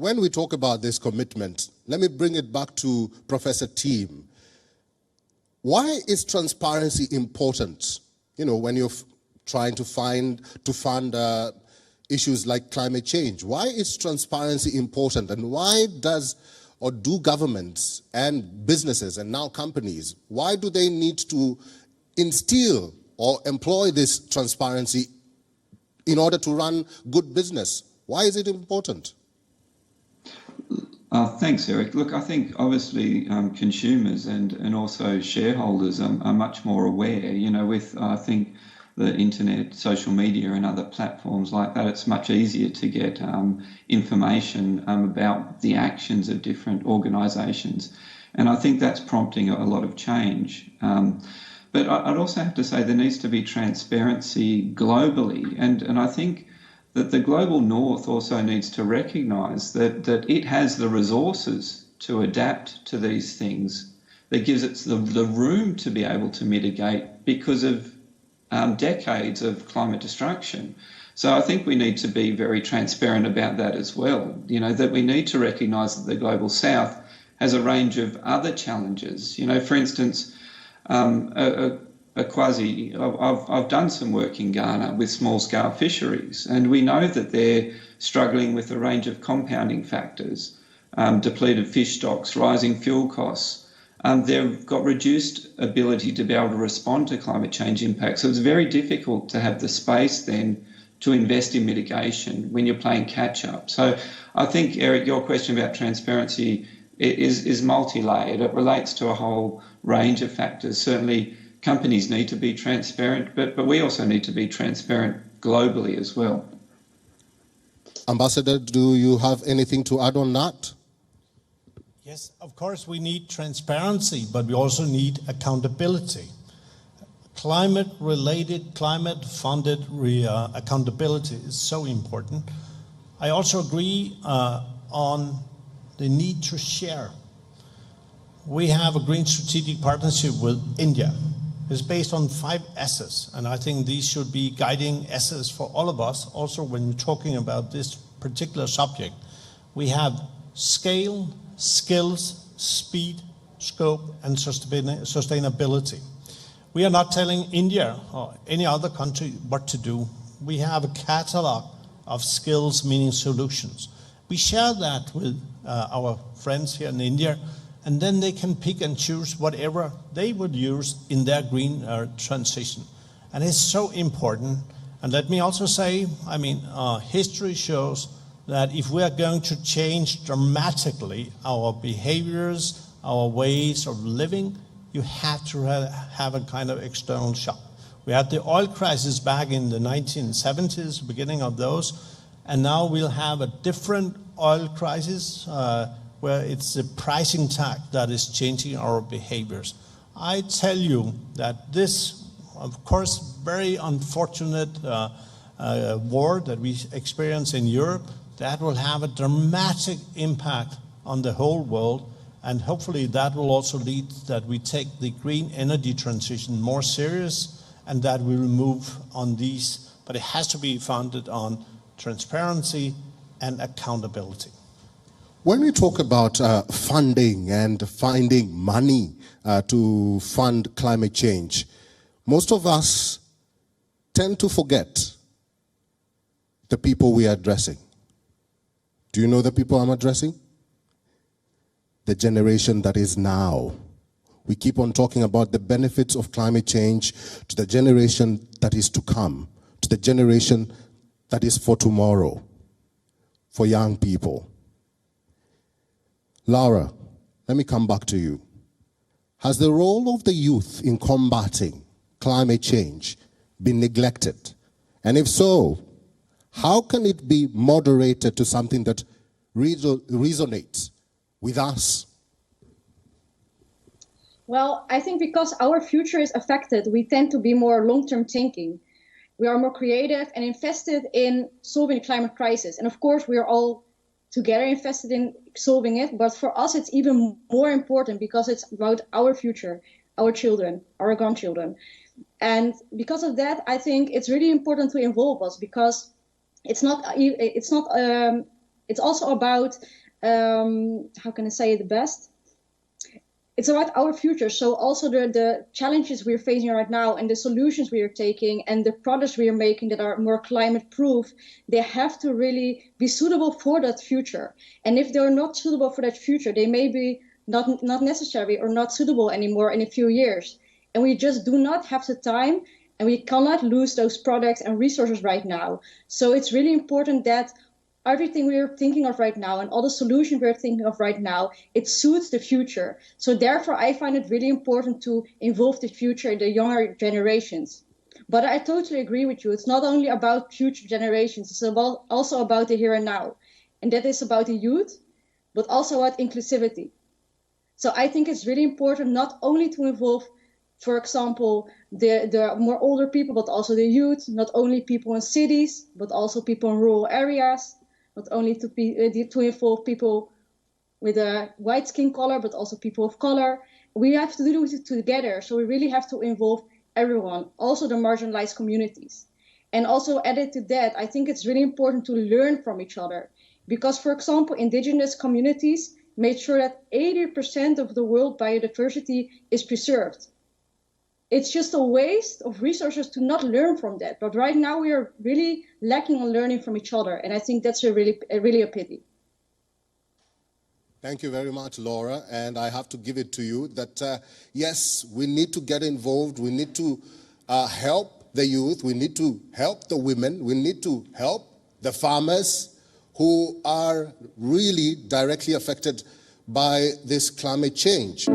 when we talk about this commitment, let me bring it back to Professor Team. Why is transparency important? You know, when you're trying to fund issues like climate change, why is transparency important, and why do governments and businesses and now companies, why do they need to instill or employ this transparency in order to run good business? Why is it important? Thanks, Eric. Look, I think obviously consumers and also shareholders are much more aware. You know, with I think the internet, social media and other platforms like that, it's much easier to get information about the actions of different organisations. And I think that's prompting a lot of change. But I'd also have to say there needs to be transparency globally. And I think that the global north also needs to recognise that it has the resources to adapt to these things, that gives it the room to be able to mitigate because of decades of climate destruction. So I think we need to be very transparent about that as well. You know, that we need to recognise that the global south has a range of other challenges. You know, for instance, I've done some work in Ghana with small-scale fisheries, and we know that they're struggling with a range of compounding factors, depleted fish stocks, rising fuel costs. They've got reduced ability to be able to respond to climate change impacts. So it's very difficult to have the space then to invest in mitigation when you're playing catch-up. So I think, Eric, your question about transparency is multi-layered. It relates to a whole range of factors. Certainly, companies need to be transparent, but we also need to be transparent globally as well. Ambassador, do you have anything to add on that? Yes, of course we need transparency, but we also need accountability. Climate-related, climate-funded accountability is so important. I also agree on the need to share. We have a green strategic partnership with India. It's based on 5 S's, and I think these should be guiding S's for all of us. Also, when you're talking about this particular subject, we have scale, skills, speed, scope, and sustainability. We are not telling India or any other country what to do. We have a catalog of skills, meaning solutions. We share that with our friends here in India, and then they can pick and choose whatever they would use in their green transition. And it's so important. And let me also say, I mean, history shows that if we are going to change dramatically our behaviors, our ways of living, you have to have a kind of external shock. We had the oil crisis back in the 1970s, beginning of those, and now we'll have a different oil crisis where it's the pricing tag that is changing our behaviors. I tell you that this, of course, very unfortunate war that we experience in Europe, that will have a dramatic impact on the whole world, and hopefully that will also lead that we take the green energy transition more serious, and that we will move on these, but it has to be founded on transparency and accountability. When we talk about funding and finding money to fund climate change, most of us tend to forget the people we are addressing. Do you know the people I'm addressing? The generation that is now. We keep on talking about the benefits of climate change to the generation that is to come, to the generation that is for tomorrow, for young people. Laura, let me come back to you. Has the role of the youth in combating climate change been neglected? And if so, how can it be moderated to something that resonates with us? Well, I think because our future is affected, we tend to be more long-term thinking. We are more creative and invested in solving the climate crisis. And of course, we are all together invested in solving it. But for us, it's even more important because it's about our future, our children, our grandchildren. And because of that, I think it's really important to involve us, because it's not It's also about, how can I say it the best? It's about our future. So also the challenges we're facing right now and the solutions we are taking and the products we are making that are more climate proof, they have to really be suitable for that future. And if they're not suitable for that future, they may be not necessary or not suitable anymore in a few years. And we just do not have the time, and we cannot lose those products and resources right now. So it's really important that everything we are thinking of right now and all the solutions we're thinking of right now, it suits the future. So therefore, I find it really important to involve the future, the younger generations. But I totally agree with you. It's not only about future generations, it's also about the here and now. And that is about the youth, but also about inclusivity. So I think it's really important not only to involve, for example, the more older people, but also the youth, not only people in cities, but also people in rural areas, not only to involve people with a white skin color, but also people of color. We have to do it together. So we really have to involve everyone, also the marginalized communities. And also added to that, I think it's really important to learn from each other. Because, for example, indigenous communities made sure that 80% of the world biodiversity is preserved. It's just a waste of resources to not learn from that. But right now we are really lacking on learning from each other. And I think that's really a pity. Thank you very much, Laura. And I have to give it to you that, yes, we need to get involved. We need to help the youth. We need to help the women. We need to help the farmers who are really directly affected by this climate change.